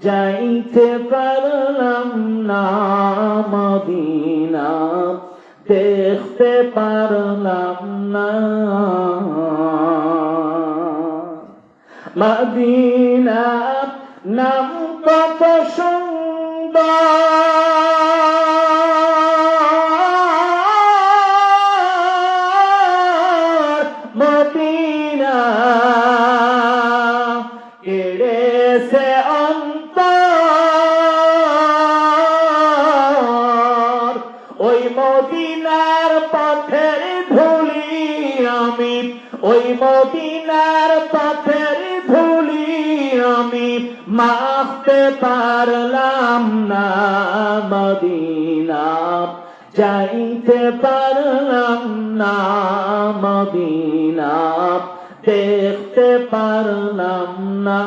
যাইতে পারলাম না মদিনা, দেখতে পারলাম না মদিনা। নাম কত সুন্দর, মদিনা কেড়েছে অন্তর। ওই মদিনার পথের ধুলি আমি, ওই মদিনার পথের ধুলি আমি মাপতে পারলাম না মদিনা, যাইতে পারলাম না মদিনা, দেখতে পারলাম না।